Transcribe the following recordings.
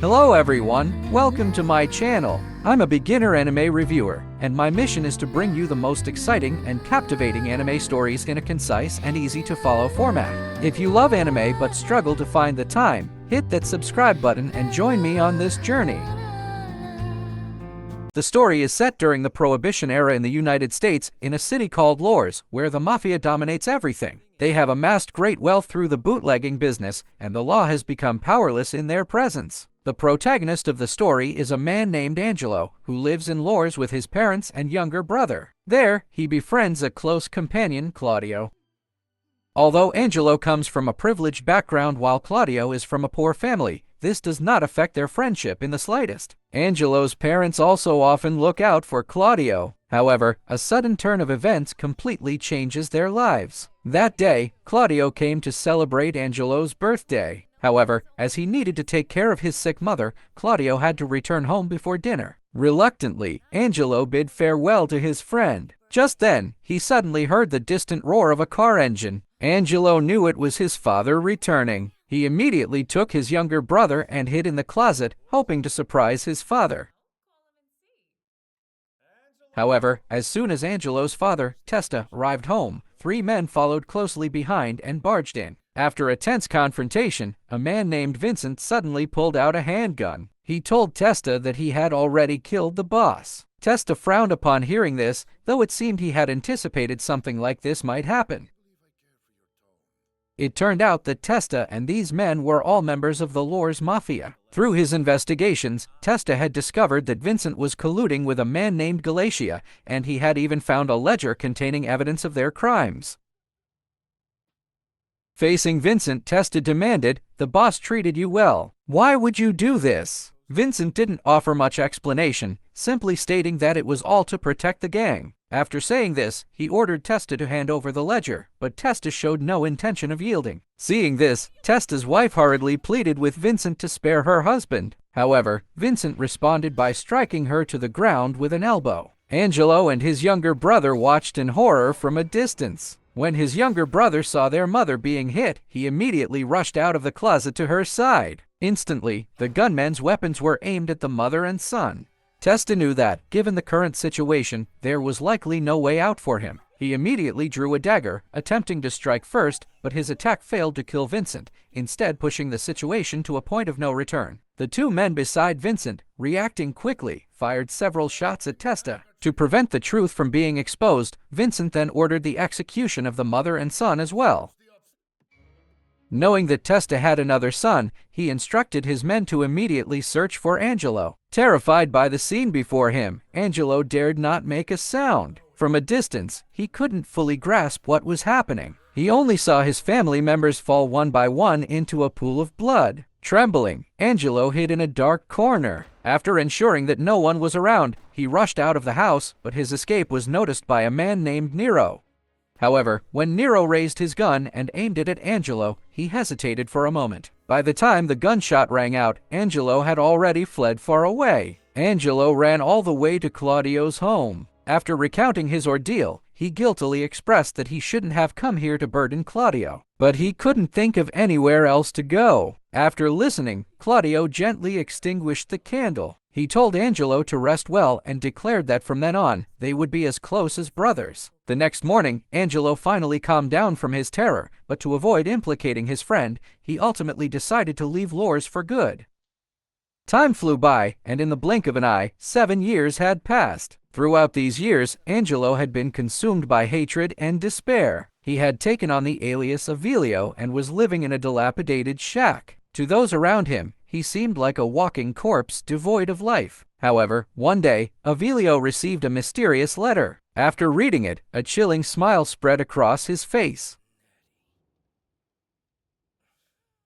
Hello everyone, welcome to my channel. I'm a beginner anime reviewer, and my mission is to bring you the most exciting and captivating anime stories in a concise and easy to follow format. If you love anime but struggle to find the time, hit that subscribe button and join me on this journey. The story is set during the Prohibition era in the United States in a city called Lourdes, where the mafia dominates everything. They have amassed great wealth through the bootlegging business, and the law has become powerless in their presence. The protagonist of the story is a man named Angelo, who lives in Lourdes with his parents and younger brother. There, he befriends a close companion, Claudio. Although Angelo comes from a privileged background while Claudio is from a poor family, this does not affect their friendship in the slightest. Angelo's parents also often look out for Claudio. However, a sudden turn of events completely changes their lives. That day, Claudio came to celebrate Angelo's birthday. However, as he needed to take care of his sick mother, Claudio had to return home before dinner. Reluctantly, Angelo bid farewell to his friend. Just then, he suddenly heard the distant roar of a car engine. Angelo knew it was his father returning. He immediately took his younger brother and hid in the closet, hoping to surprise his father. However, as soon as Angelo's father, Testa, arrived home, three men followed closely behind and barged in. After a tense confrontation, a man named Vincent suddenly pulled out a handgun. He told Testa that he had already killed the boss. Testa frowned upon hearing this, though it seemed he had anticipated something like this might happen. It turned out that Testa and these men were all members of the Lourdes Mafia. Through his investigations, Testa had discovered that Vincent was colluding with a man named Galatia, and he had even found a ledger containing evidence of their crimes. Facing Vincent, Testa demanded, "The boss treated you well. Why would you do this?" Vincent didn't offer much explanation, simply stating that it was all to protect the gang. After saying this, he ordered Testa to hand over the ledger, but Testa showed no intention of yielding. Seeing this, Testa's wife hurriedly pleaded with Vincent to spare her husband. However, Vincent responded by striking her to the ground with an elbow. Angelo and his younger brother watched in horror from a distance. When his younger brother saw their mother being hit, he immediately rushed out of the closet to her side. Instantly, the gunmen's weapons were aimed at the mother and son. Testa knew that, given the current situation, there was likely no way out for him. He immediately drew a dagger, attempting to strike first, but his attack failed to kill Vincent, instead pushing the situation to a point of no return. The two men beside Vincent, reacting quickly, fired several shots at Testa. To prevent the truth from being exposed, Vincent then ordered the execution of the mother and son as well. Knowing that Testa had another son, he instructed his men to immediately search for Angelo. Terrified by the scene before him, Angelo dared not make a sound. From a distance, he couldn't fully grasp what was happening. He only saw his family members fall one by one into a pool of blood. Trembling, Angelo hid in a dark corner. After ensuring that no one was around, he rushed out of the house, but his escape was noticed by a man named Nero. However, when Nero raised his gun and aimed it at Angelo, he hesitated for a moment. By the time the gunshot rang out, Angelo had already fled far away. Angelo ran all the way to Claudio's home. After recounting his ordeal, he guiltily expressed that he shouldn't have come here to burden Claudio. But he couldn't think of anywhere else to go. After listening, Claudio gently extinguished the candle. He told Angelo to rest well and declared that from then on, they would be as close as brothers. The next morning, Angelo finally calmed down from his terror, but to avoid implicating his friend, he ultimately decided to leave Lourdes for good. Time flew by, and in the blink of an eye, 7 years had passed. Throughout these years, Angelo had been consumed by hatred and despair. He had taken on the alias of Avilio and was living in a dilapidated shack. To those around him, he seemed like a walking corpse devoid of life. However, one day, Avilio received a mysterious letter. After reading it, a chilling smile spread across his face.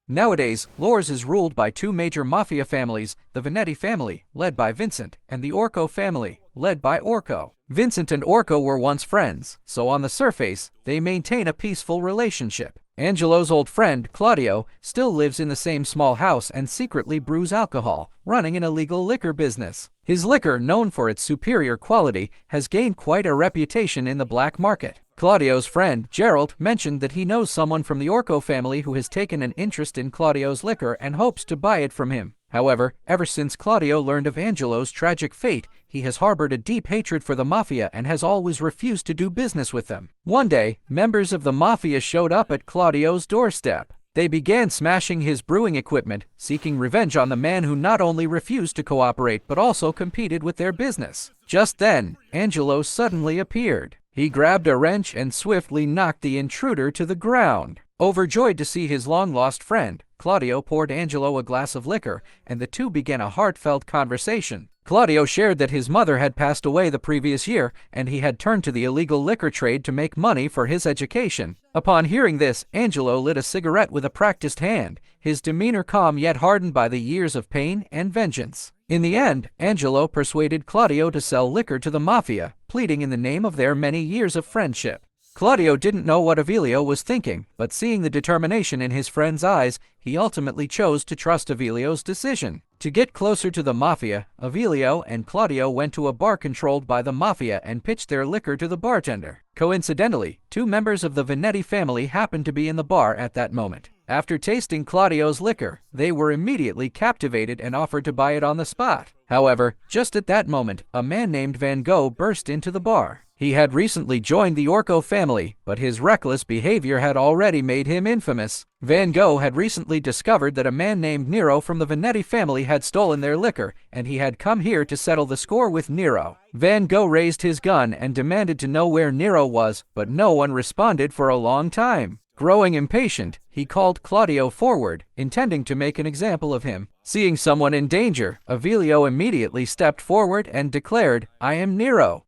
Nowadays, Lourdes is ruled by two major mafia families, the Venetti family, led by Vincent, and the Orco family, led by Orco. Vincent and Orco were once friends, so on the surface, they maintain a peaceful relationship. Angelo's old friend, Claudio, still lives in the same small house and secretly brews alcohol, running an illegal liquor business. His liquor, known for its superior quality, has gained quite a reputation in the black market. Claudio's friend, Gerald, mentioned that he knows someone from the Orco family who has taken an interest in Claudio's liquor and hopes to buy it from him. However, ever since Claudio learned of Angelo's tragic fate, he has harbored a deep hatred for the Mafia and has always refused to do business with them. One day, members of the Mafia showed up at Claudio's doorstep. They began smashing his brewing equipment, seeking revenge on the man who not only refused to cooperate but also competed with their business. Just then, Angelo suddenly appeared. He grabbed a wrench and swiftly knocked the intruder to the ground. Overjoyed to see his long-lost friend, Claudio poured Angelo a glass of liquor, and the two began a heartfelt conversation. Claudio shared that his mother had passed away the previous year, and he had turned to the illegal liquor trade to make money for his education. Upon hearing this, Angelo lit a cigarette with a practiced hand, his demeanor calm yet hardened by the years of pain and vengeance. In the end, Angelo persuaded Claudio to sell liquor to the Mafia, pleading in the name of their many years of friendship. Claudio didn't know what Avilio was thinking, but seeing the determination in his friend's eyes, he ultimately chose to trust Avilio's decision. To get closer to the Mafia, Avilio and Claudio went to a bar controlled by the Mafia and pitched their liquor to the bartender. Coincidentally, two members of the Venetti family happened to be in the bar at that moment. After tasting Claudio's liquor, they were immediately captivated and offered to buy it on the spot. However, just at that moment, a man named Van Gogh burst into the bar. He had recently joined the Orco family, but his reckless behavior had already made him infamous. Van Gogh had recently discovered that a man named Nero from the Venetti family had stolen their liquor, and he had come here to settle the score with Nero. Van Gogh raised his gun and demanded to know where Nero was, but no one responded for a long time. Growing impatient, he called Claudio forward, intending to make an example of him. Seeing someone in danger, Avilio immediately stepped forward and declared, "I am Nero."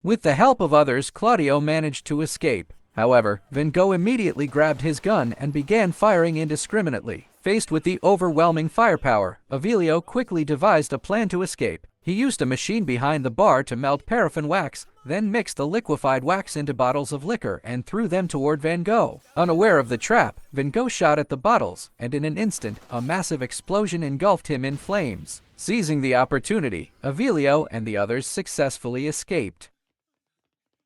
With the help of others, Claudio managed to escape. However, Van Gogh immediately grabbed his gun and began firing indiscriminately. Faced with the overwhelming firepower, Avilio quickly devised a plan to escape. He used a machine behind the bar to melt paraffin wax, then mixed the liquefied wax into bottles of liquor and threw them toward Van Gogh. Unaware of the trap, Van Gogh shot at the bottles, and in an instant, a massive explosion engulfed him in flames. Seizing the opportunity, Avilio and the others successfully escaped.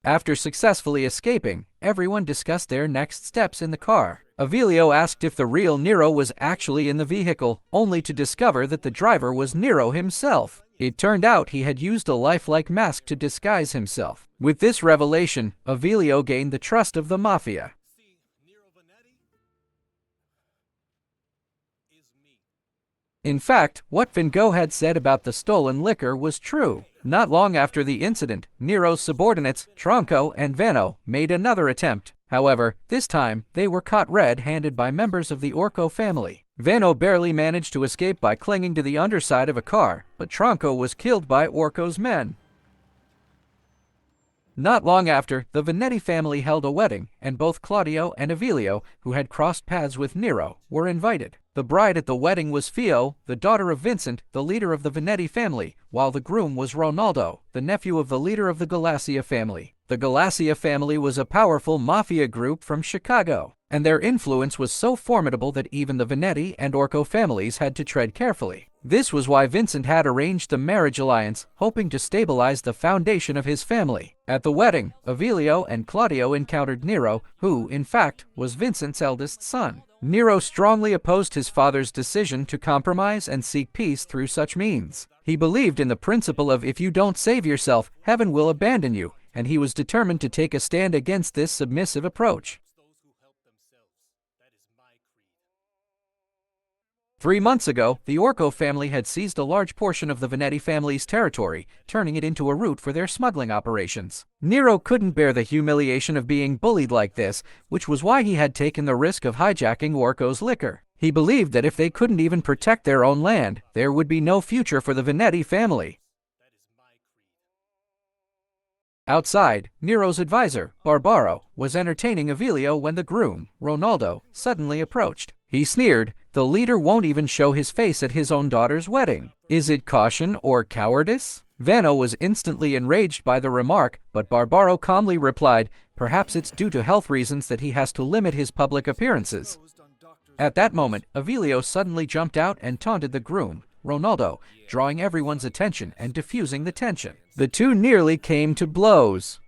After successfully escaping, everyone discussed their next steps in the car. Avilio asked if the real Nero was actually in the vehicle, only to discover that the driver was Nero himself. It turned out he had used a lifelike mask to disguise himself. With this revelation, Avilio gained the trust of the Mafia. In fact, what Van Gogh had said about the stolen liquor was true. Not long after the incident, Nero's subordinates, Tronco and Vano, made another attempt. However, this time, they were caught red-handed by members of the Orco family. Vano barely managed to escape by clinging to the underside of a car, but Tronco was killed by Orco's men. Not long after, the Venetti family held a wedding, and both Claudio and Avilio, who had crossed paths with Nero, were invited. The bride at the wedding was Fio, the daughter of Vincent, the leader of the Venetti family, while the groom was Ronaldo, the nephew of the leader of the Galassia family. The Galassia family was a powerful mafia group from Chicago, and their influence was so formidable that even the Venetti and Orco families had to tread carefully. This was why Vincent had arranged the marriage alliance, hoping to stabilize the foundation of his family. At the wedding, Avilio and Claudio encountered Nero, who, in fact, was Vincent's eldest son. Nero strongly opposed his father's decision to compromise and seek peace through such means. He believed in the principle of if you don't save yourself, heaven will abandon you, and he was determined to take a stand against this submissive approach. 3 months ago, the Orco family had seized a large portion of the Venetti family's territory, turning it into a route for their smuggling operations. Nero couldn't bear the humiliation of being bullied like this, which was why he had taken the risk of hijacking Orco's liquor. He believed that if they couldn't even protect their own land, there would be no future for the Venetti family. Outside, Nero's advisor, Barbaro, was entertaining Avilio when the groom, Ronaldo, suddenly approached. He sneered, "The leader won't even show his face at his own daughter's wedding. Is it caution or cowardice?" Vano was instantly enraged by the remark, but Barbaro calmly replied, "Perhaps it's due to health reasons that he has to limit his public appearances." At that moment, Avilio suddenly jumped out and taunted the groom, Ronaldo, drawing everyone's attention and diffusing the tension. The two nearly came to blows.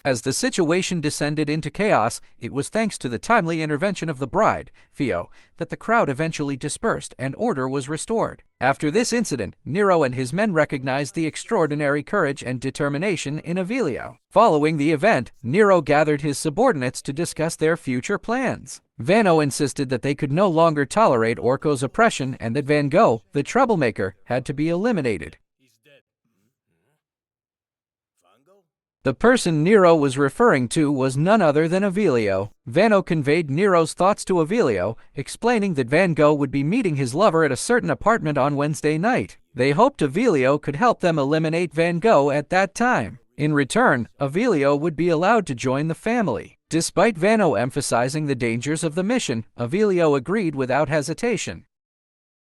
As the situation descended into chaos, it was thanks to the timely intervention of the bride, Theo, that the crowd eventually dispersed and order was restored. After this incident, Nero and his men recognized the extraordinary courage and determination in Avilio. Following the event, Nero gathered his subordinates to discuss their future plans. Vano insisted that they could no longer tolerate Orko's oppression and that Van Gogh, the troublemaker, had to be eliminated. The person Nero was referring to was none other than Avilio. Vano conveyed Nero's thoughts to Avilio, explaining that Van Gogh would be meeting his lover at a certain apartment on Wednesday night. They hoped Avilio could help them eliminate Van Gogh at that time. In return, Avilio would be allowed to join the family. Despite Vano emphasizing the dangers of the mission, Avilio agreed without hesitation.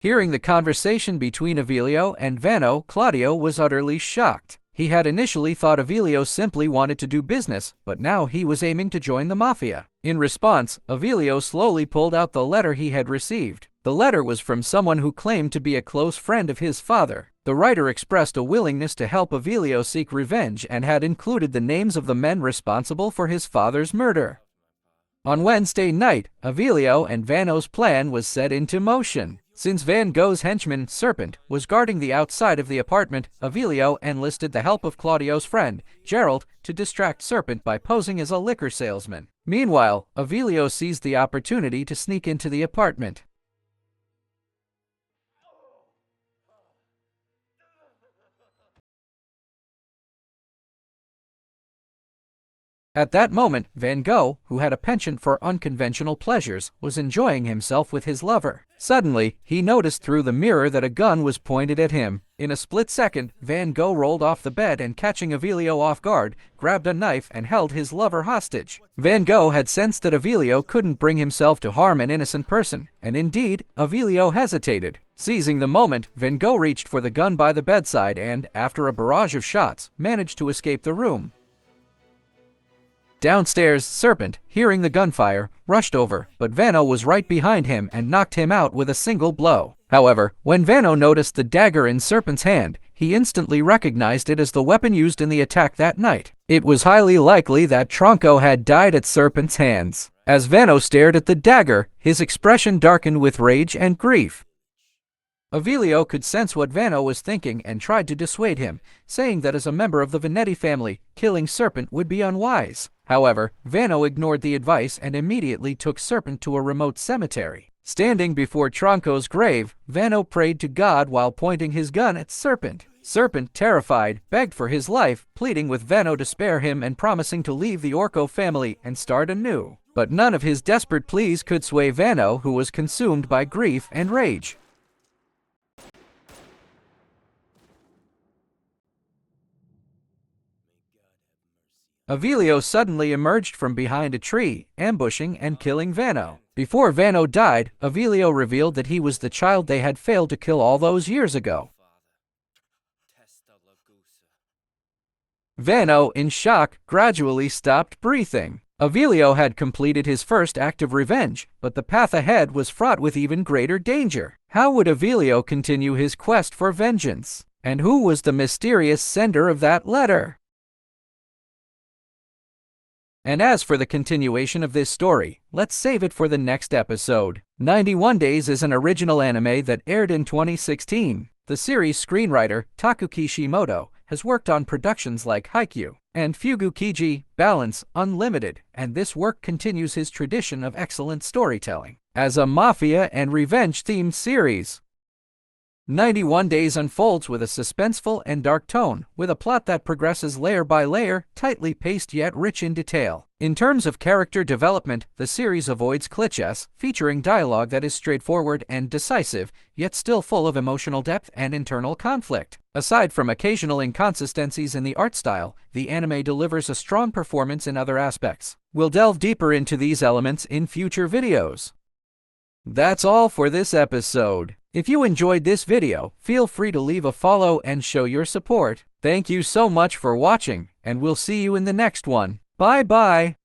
Hearing the conversation between Avilio and Vano, Claudio was utterly shocked. He had initially thought Avilio simply wanted to do business, but now he was aiming to join the mafia. In response, Avilio slowly pulled out the letter he had received. The letter was from someone who claimed to be a close friend of his father. The writer expressed a willingness to help Avilio seek revenge and had included the names of the men responsible for his father's murder. On Wednesday night, Avilio and Vano's plan was set into motion. Since Van Gogh's henchman, Serpent, was guarding the outside of the apartment, Avilio enlisted the help of Claudio's friend, Gerald, to distract Serpent by posing as a liquor salesman. Meanwhile, Avilio seized the opportunity to sneak into the apartment. At that moment, Van Gogh, who had a penchant for unconventional pleasures, was enjoying himself with his lover. Suddenly, he noticed through the mirror that a gun was pointed at him. In a split second, Van Gogh rolled off the bed and, catching Avilio off guard, grabbed a knife and held his lover hostage. Van Gogh had sensed that Avilio couldn't bring himself to harm an innocent person, and indeed, Avilio hesitated. Seizing the moment, Van Gogh reached for the gun by the bedside and, after a barrage of shots, managed to escape the room. Downstairs, Serpent, hearing the gunfire, rushed over, but Vano was right behind him and knocked him out with a single blow. However, when Vano noticed the dagger in Serpent's hand, he instantly recognized it as the weapon used in the attack that night. It was highly likely that Tronco had died at Serpent's hands. As Vano stared at the dagger, his expression darkened with rage and grief. Avilio could sense what Vano was thinking and tried to dissuade him, saying that as a member of the Venetti family, killing Serpent would be unwise. However, Vano ignored the advice and immediately took Serpent to a remote cemetery. Standing before Tronco's grave, Vano prayed to God while pointing his gun at Serpent. Serpent, terrified, begged for his life, pleading with Vano to spare him and promising to leave the Orko family and start anew. But none of his desperate pleas could sway Vano, who was consumed by grief and rage. Avilio suddenly emerged from behind a tree, ambushing and killing Vano. Before Vano died, Avilio revealed that he was the child they had failed to kill all those years ago. Vano, in shock, gradually stopped breathing. Avilio had completed his first act of revenge, but the path ahead was fraught with even greater danger. How would Avilio continue his quest for vengeance? And who was the mysterious sender of that letter? And as for the continuation of this story, let's save it for the next episode. 91 Days is an original anime that aired in 2016. The series screenwriter, Taku Kishimoto, has worked on productions like Haikyuu and Fugu Kiji, Balance, Unlimited, and this work continues his tradition of excellent storytelling as a mafia and revenge-themed series. 91 Days unfolds with a suspenseful and dark tone, with a plot that progresses layer by layer, tightly paced yet rich in detail. In terms of character development, the series avoids clichés, featuring dialogue that is straightforward and decisive, yet still full of emotional depth and internal conflict. Aside from occasional inconsistencies in the art style, the anime delivers a strong performance in other aspects. We'll delve deeper into these elements in future videos. That's all for this episode. If you enjoyed this video, feel free to leave a follow and show your support. Thank you so much for watching, and we'll see you in the next one. Bye bye!